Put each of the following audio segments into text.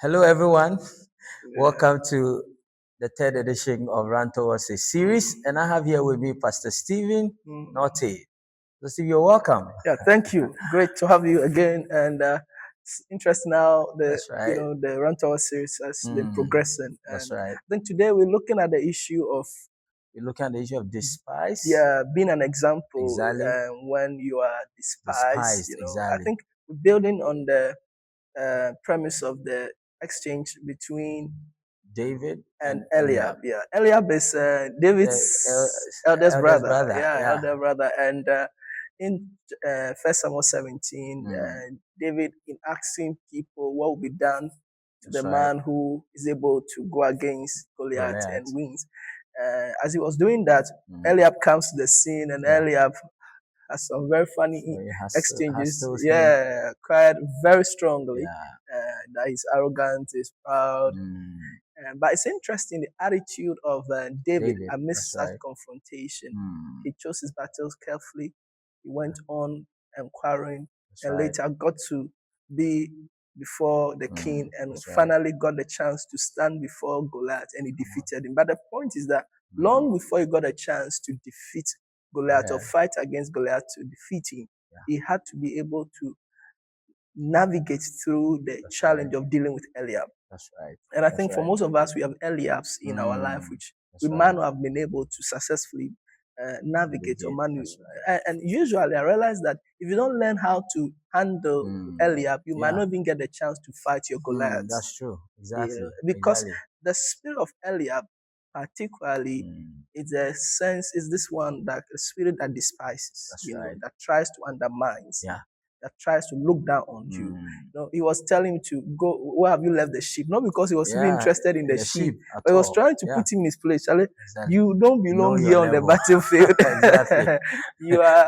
Hello, everyone. Welcome to the third edition of Run Towards a series, and I have here with me Pastor Stephen Norte. So, Steve, you're welcome. Yeah, thank you. Great to have you again. And it's interesting now That's right. the Run Tower series has been progressing. That's And right. I think today we're looking at the issue of We're looking at the issue of despise. being an example Exactly. when you are despised. I Exactly. think we're building on the premise of the exchange between David and Eliab. Yeah, Eliab is David's eldest brother. Yeah, elder brother. And in First Samuel 17, David in asking people what will be done to the man who is able to go against Goliath and wins. As he was doing that, Eliab comes to the scene, and Eliab has some very funny exchanges. Cried very strongly. That he's arrogant, he's proud. But it's interesting the attitude of David amidst such confrontation. He chose his battles carefully. He went on inquiring and later got to be before the king and finally got the chance to stand before Goliath and he defeated him. But the point is that long before he got a chance to defeat Goliath or fight against Goliath to defeat him, he had to be able to navigate through the challenge of dealing with Eliab. That's right. And I think for most of us, we have Eliabs in our life, which we might not have been able to successfully navigate or manage. And usually I realize that if you don't learn how to handle Eliab, you might not even get the chance to fight your Goliath. That's true. Exactly. Because the spirit of Eliab, particularly, it's a sense, is this one that a spirit that despises, that tries to undermine. That tries to look down on you. He was telling him to go, where have you left the sheep? Not because he was even interested in the sheep, but he was trying to put him in his place. You don't belong here on the battlefield.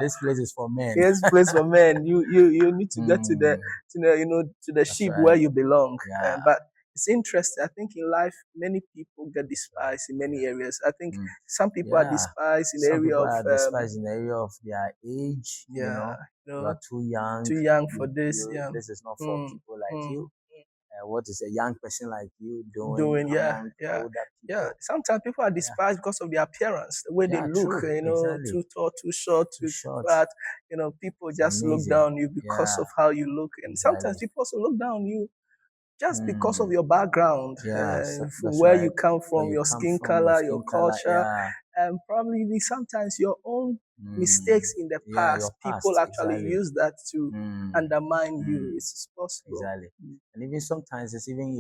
This place is for men. This place for men. You need to get to the sheep where you belong. But it's interesting. I think in life, many people get despised in many areas. I think some people are despised in the area of their age. You are too young. Too young for this. This is not for people like you. What is a young person like you doing? Sometimes people are despised because of their appearance, the way they look. Too tall, too short, too fat. People just look down on you because of how you look, and sometimes people also look down on you just because of your background, from where you come from, your skin color, your culture, and probably sometimes your own mistakes in the past. People actually use that to undermine you. It's possible. Exactly. And even sometimes it's even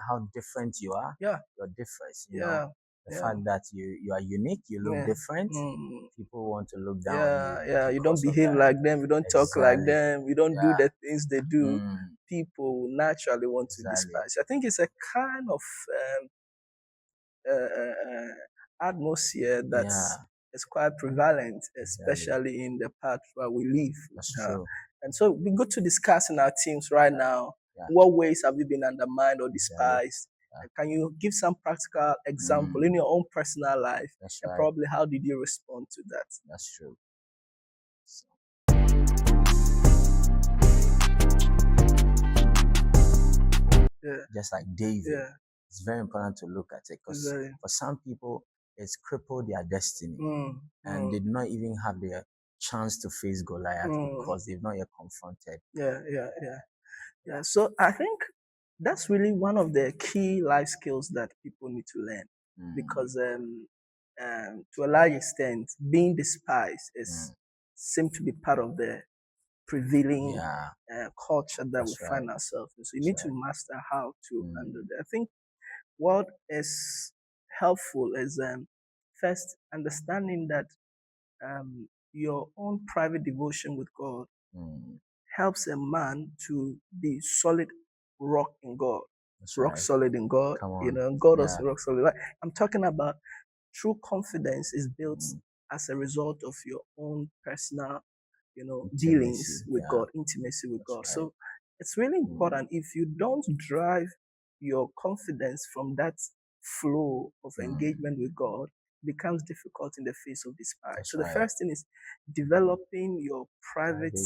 how different you are. Your difference. The fact that you are unique, you look different. People want to look down on you. You don't behave like them, you don't talk like them, you don't do the things they do. People naturally want to despise. I think it's a kind of atmosphere that is quite prevalent, especially in the part where we live. That's true. And so we go to discuss in our teams right now, what ways have you been undermined or despised? Can you give some practical example in your own personal life? And probably how did you respond to that? That's true. Just like David, it's very important to look at it because for some people, it's crippled their destiny and they do not even have the chance to face Goliath because they've not yet confronted. So I think that's really one of the key life skills that people need to learn because to a large extent, being despised seems to be part of the prevailing culture that we find ourselves in. So you need to master how to handle that. I think what is helpful is first understanding that your own private devotion with God helps a man to be solid rock in God. Solid in God. God is rock solid. I'm talking about true confidence is built as a result of your own personal dealings with God, intimacy with God. So it's really important. If you don't drive your confidence from that flow of engagement with God, becomes difficult in the face of despise. So the first thing is developing your private,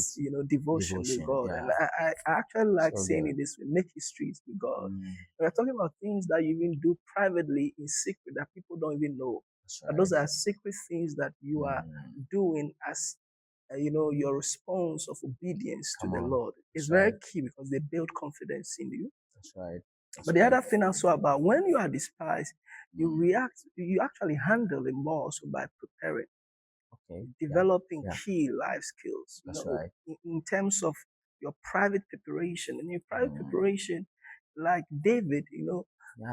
devotion with God. And I actually like saying it this way: make histories with God. We're talking about things that you even do privately in secret that people don't even know. And those are secret things that you are doing as your response of obedience to the Lord. It's very key because they build confidence in you. That's right. But the other thing also about when you are despised, you actually handle it more so by preparing, developing key life skills. Right. In terms of your private preparation. And your private preparation, like David,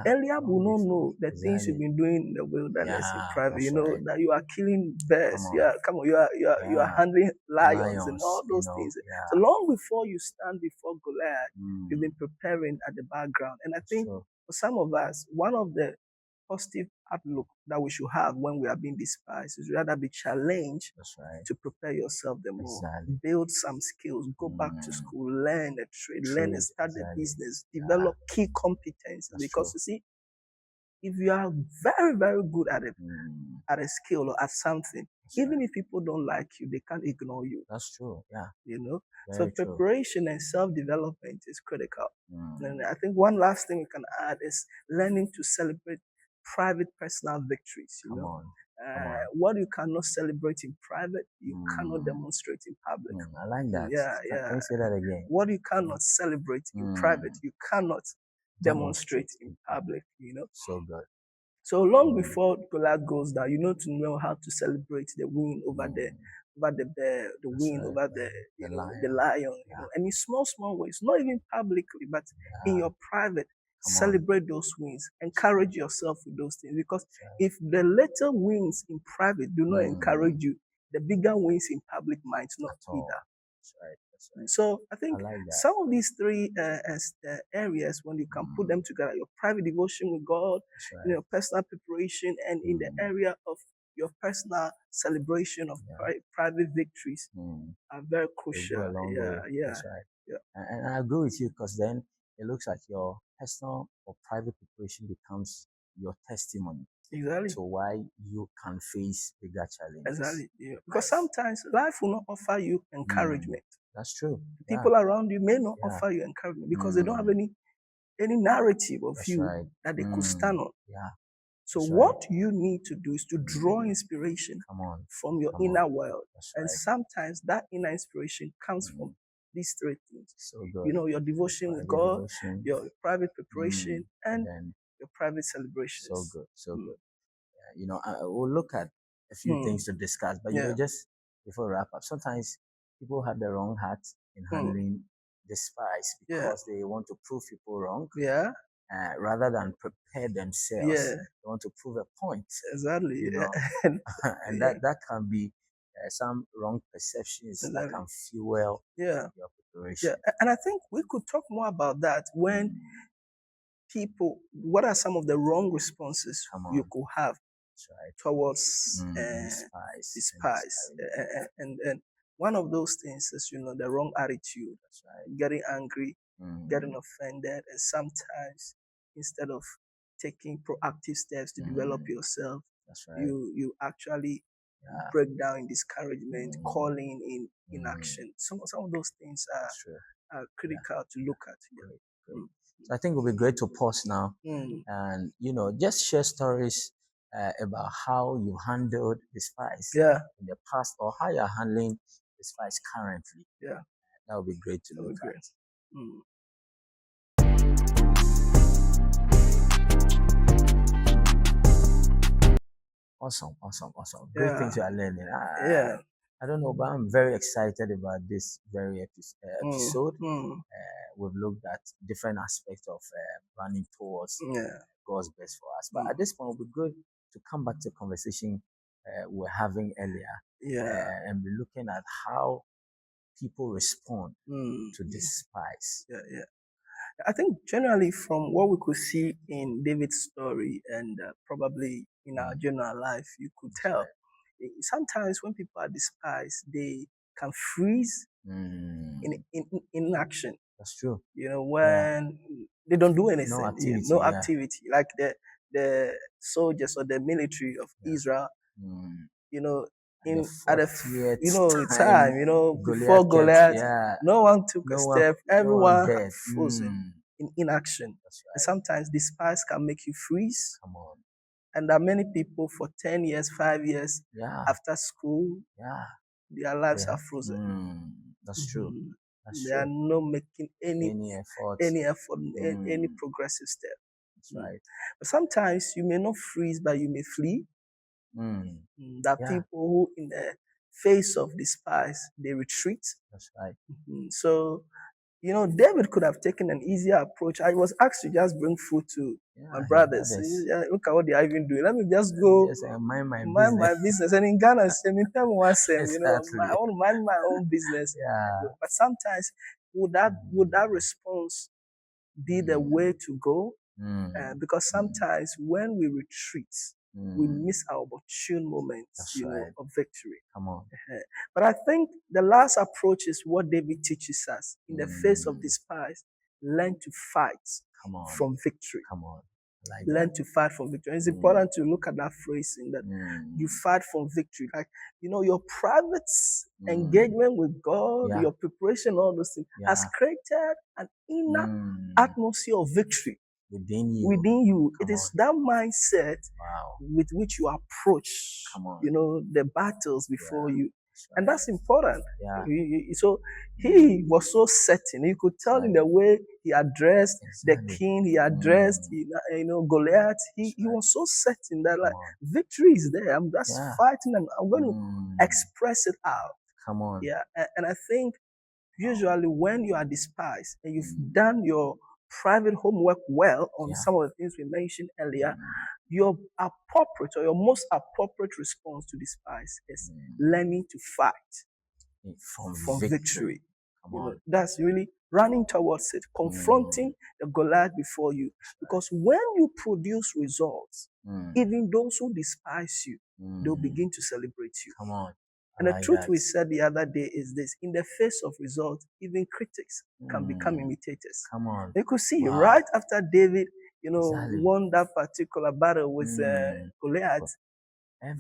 Eliab will not know the things you've been doing in the wilderness in private. That you are killing bears. Come on, you are handling lions and all those things. So long before you stand before Goliath, you've been preparing at the background. And I think for some of us, one of the positive outlook that we should have when we are being despised is rather be challenged to prepare yourself the more. Build some skills, go back to school, learn a trade, learn and start the business, develop key competencies. Because you see, if you are very, very good at it, at a skill or at something, even if people don't like you, they can't ignore you. That's true. Yeah. So preparation and self-development is critical. And I think one last thing we can add is learning to celebrate private personal victories. What you cannot celebrate in private, you cannot demonstrate in public. I like that. Can you say that again? What you cannot celebrate in private, you cannot demonstrate in public. So good. So long before Goliath goes down, you know to know how to celebrate the win over the bear, the win over the lion. And in small ways, not even publicly, but in your private. Celebrate those wins. Encourage yourself with those things. Because if the little wins in private do not encourage you, the bigger wins in public might not either. That's right. So I think some of these three areas, when you can put them together, your private devotion with God, your personal preparation, and in the area of your personal celebration of private victories, are very crucial. That's right. And I agree with you, because then it looks like your personal or private preparation becomes your testimony. Exactly. So why you can face bigger challenges. Exactly. Because sometimes life will not offer you encouragement. That's true. People around you may not offer you encouragement because they don't have any narrative of you that they could stand on. So what you need to do is to draw inspiration from your inner world. And sometimes that inner inspiration comes from these three things. So good. Your devotion with God, your private preparation, and your private celebration. So good. We'll look at a few things to discuss, but just before we wrap up, sometimes people have the wrong heart in handling despise because they want to prove people wrong. Rather than prepare themselves, they want to prove a point. Exactly. And that can be some wrong perceptions that can fuel your preparation. And I think we could talk more about that when people, what are some of the wrong responses you could have towards despise? And one of those things is, the wrong attitude, getting angry, getting offended, and sometimes instead of taking proactive steps to develop yourself, you actually break down in discouragement, calling in inaction. Some of those things are critical to look at. So I think it would be great to pause now and just share stories about how you handled despise in the past, or how you're handling despise currently. That would be great to look at. Awesome. Great things you are learning. I don't know, but I'm very excited about this very episode. We've looked at different aspects of running towards God's best for us. But at this point, it would be good to come back to the conversation we're having earlier and be looking at how people respond to despise. I think generally from what we could see in David's story and probably in our general life, you could tell sometimes when people are despised, they can freeze in action. That's true. When they don't do anything, no activity. Like the soldiers or the military of Israel, at the time, before Goliath, no one took a step. Everyone had frozen in inaction. And sometimes the spies can make you freeze. Come on. And there are many people for 10 years, 5 years after school, their lives are frozen. That's true. They are not making any effort, any progressive step. That's right. But sometimes you may not freeze, but you may flee. There are people who, in the face of the spies, they retreat. That's right. So, David could have taken an easier approach. I was asked to just bring food to my brothers. Look at what they are even doing. Let me just go mind my business. And in Ghana, I want to mind my own business. But sometimes would that response be the way to go? Because sometimes when we retreat, we miss our opportune moments, of victory. Come on. But I think the last approach is what David teaches us. In the face of the spies, learn to fight from victory. Come on. Learn to fight from victory. It's important to look at that phrase in that you fight from victory. Like, your private engagement with God, your preparation, all those things, has created an inner atmosphere of victory within you. It is that mindset with which you approach, the battles before you. And that's important. So he was so certain. You could tell in the way he addressed the king, he addressed, Goliath. He was so certain that victory is there. I'm just fighting and I'm going to express it out. Come on. Yeah. And I think usually when you are despised and you've done your private homework well on some of the things we mentioned earlier, your appropriate or your most appropriate response to despise is learning to fight from victory. That's really running towards it, confronting the Goliath before you. Because when you produce results, even those who despise you, they'll begin to celebrate you. Come on. And the truth we said the other day is this: in the face of results, even critics can become imitators. Come on. You could see right after David, won that particular battle with Goliath.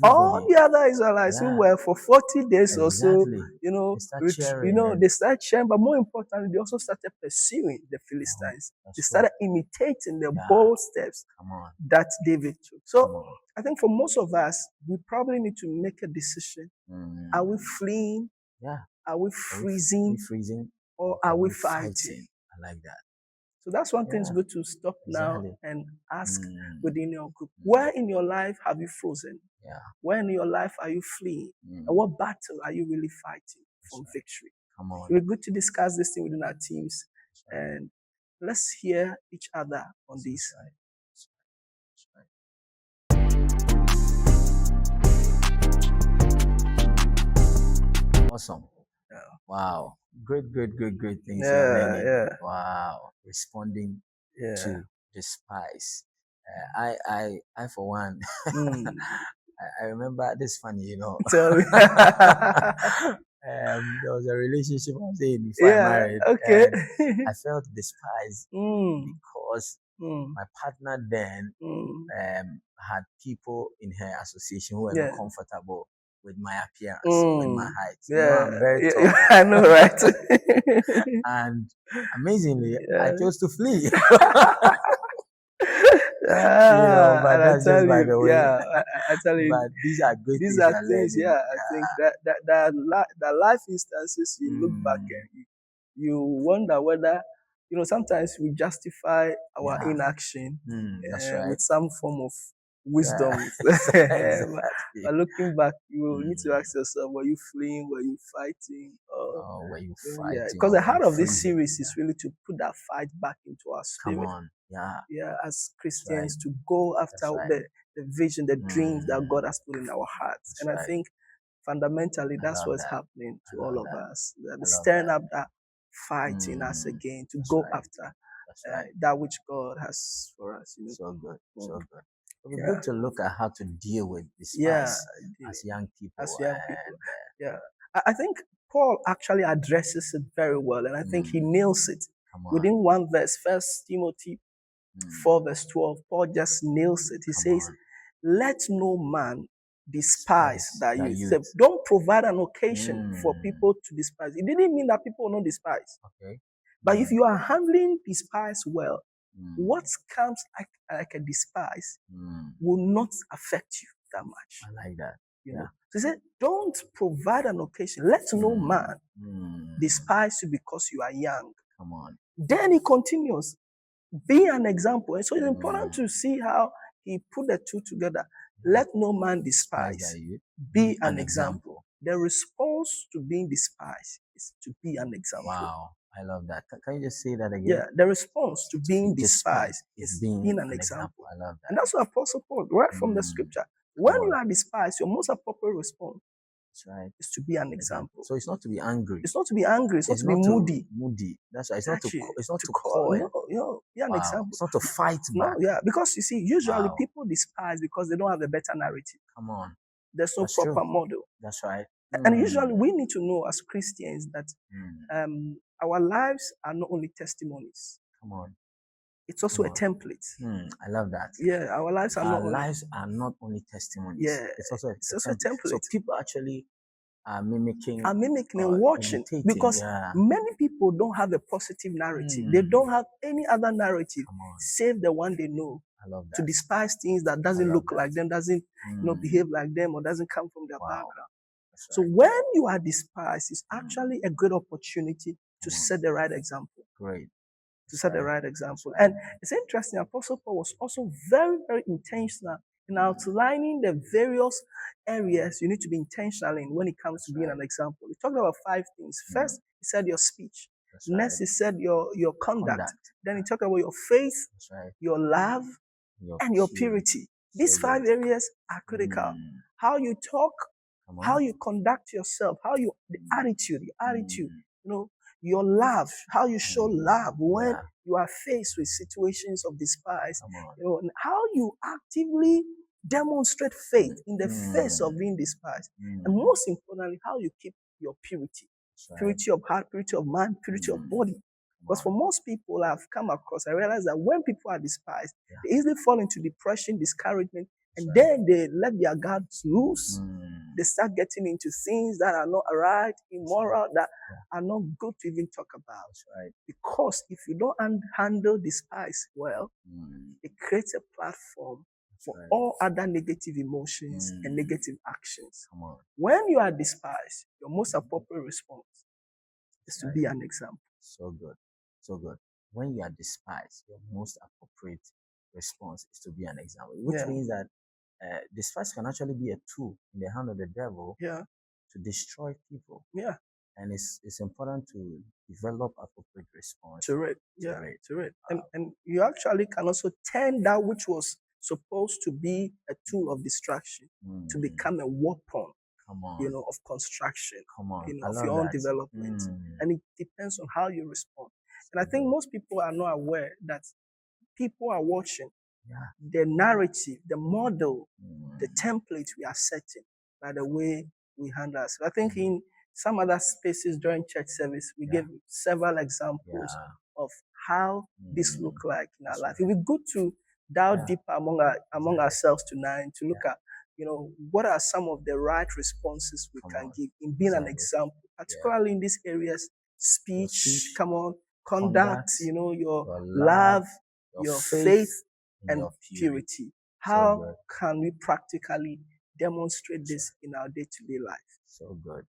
All the other Israelites who were for 40 days or so, they started cheering, but more importantly, they also started pursuing the Philistines. They started imitating the bold steps that David took. So I think for most of us, we probably need to make a decision. Are we fleeing? Are we freezing? Or are we fighting? I like that. So that's one thing. It's good to stop now and ask within your group, where in your life have you frozen? Where in your life are you fleeing? And what battle are you really fighting from victory? Come on. We're good to discuss this thing within our teams. And let's hear each other on this. Awesome. Wow. Great things. Wow. Responding to the spies. I for one, I remember this funny, Tell me. there was a relationship I was in before I married. Okay. I felt despised because my partner then had people in her association who were not comfortable with my appearance, with my height. I'm very tall. I know, right? And amazingly, I chose to flee. But that's just by the way. I tell you. But these are good things. These are things, I think that life instances you look back and you wonder whether, sometimes we justify our inaction with some form of wisdom. But looking back, you will need to ask yourself, were you fleeing? Were you fighting? Were you fighting? Because the heart of this series is really to put that fight back into our spirit. Come on. As Christians, to go after the vision, the dreams that God has put in our hearts. And I think fundamentally that's what's happening to all of us. Stirring up that fight in us again to go after that which God has for us. So good. It's good to look at how to deal with this as young people. I think Paul actually addresses it very well, and I think he nails it within one verse. 1 Timothy 4 verse 12, Paul just nails it. He says, let no man despise that youth. He said, don't provide an occasion for people to despise. It didn't mean that people will not despise. But if you are handling despise well, what comes like a despise will not affect you that much. I like that. You know? So he said, don't provide an occasion. Let no man despise you because you are young. Come on. Then he continues, be an example. And so it's important to see how he put the two together. Let no man despise. Be an example. The response to being despised is to be an example. Wow. I love that. Can you just say that again? Yeah, the response to being despised is being an example. I love that. And that's what Apostle Paul, right from the scripture. When you are despised, your most appropriate response is to be an example. So it's not to be angry. It's not to be angry. It's not to be moody. That's right. It's not to call. No, be an example. It's not to fight back. No, yeah, because you see, usually people despise because they don't have a better narrative. Come on. There's no proper model. That's right. And usually we need to know as Christians that our lives are not only testimonies. Come on. It's also a template. I love that. Yeah, our lives are not only testimonies. Yeah, it's also a template. So people actually are mimicking and watching because many people don't have a positive narrative. They don't have any other narrative save the one they know. I love that. To despise things that doesn't look like them, doesn't behave like them, or doesn't come from their background. Right. So when you are despised, it's actually a good opportunity to set the right example. Great. To set the right example. And it's interesting, Apostle Paul was also very, very intentional in outlining the various areas you need to be intentional in when it comes to being an example. He talked about 5 things. First, he said your speech. Next, he said your conduct. Then he talked about your faith, your love, and your purity. These 5 areas are critical. How you talk, how you conduct yourself, the attitude, your love, how you show love when you are faced with situations of despise, and how you actively demonstrate faith in the face of being despised. And most importantly, how you keep your purity. Purity of heart, purity of mind, purity of body. Because for most people I've come across, I realize that when people are despised, they easily fall into depression, discouragement, and then they let their guards loose. They start getting into things that are not right, immoral, that are not good to even talk about. Because if you don't handle despise well, it creates a platform for all other negative emotions and negative actions. When you are despised, your most appropriate response is to be an example. So good. So good. When you are despised, your most appropriate response is to be an example, which means that despise can actually be a tool in the hand of the devil to destroy people. And it's important to develop appropriate response to it. And you actually can also turn that which was supposed to be a tool of distraction to become a weapon of construction, of your own development. And it depends on how you respond. And I think most people are not aware that people are watching the narrative, the model, the template we are setting by the way we handle ourselves. I think in some other spaces during church service, we gave several examples of how this look like in our life. It would be good to dive deeper among ourselves tonight to look at what are some of the right responses we can give in being an example, particularly in these areas: speech, conduct, your love, your faith, and purity. How can we practically demonstrate this in our day-to-day life? So good.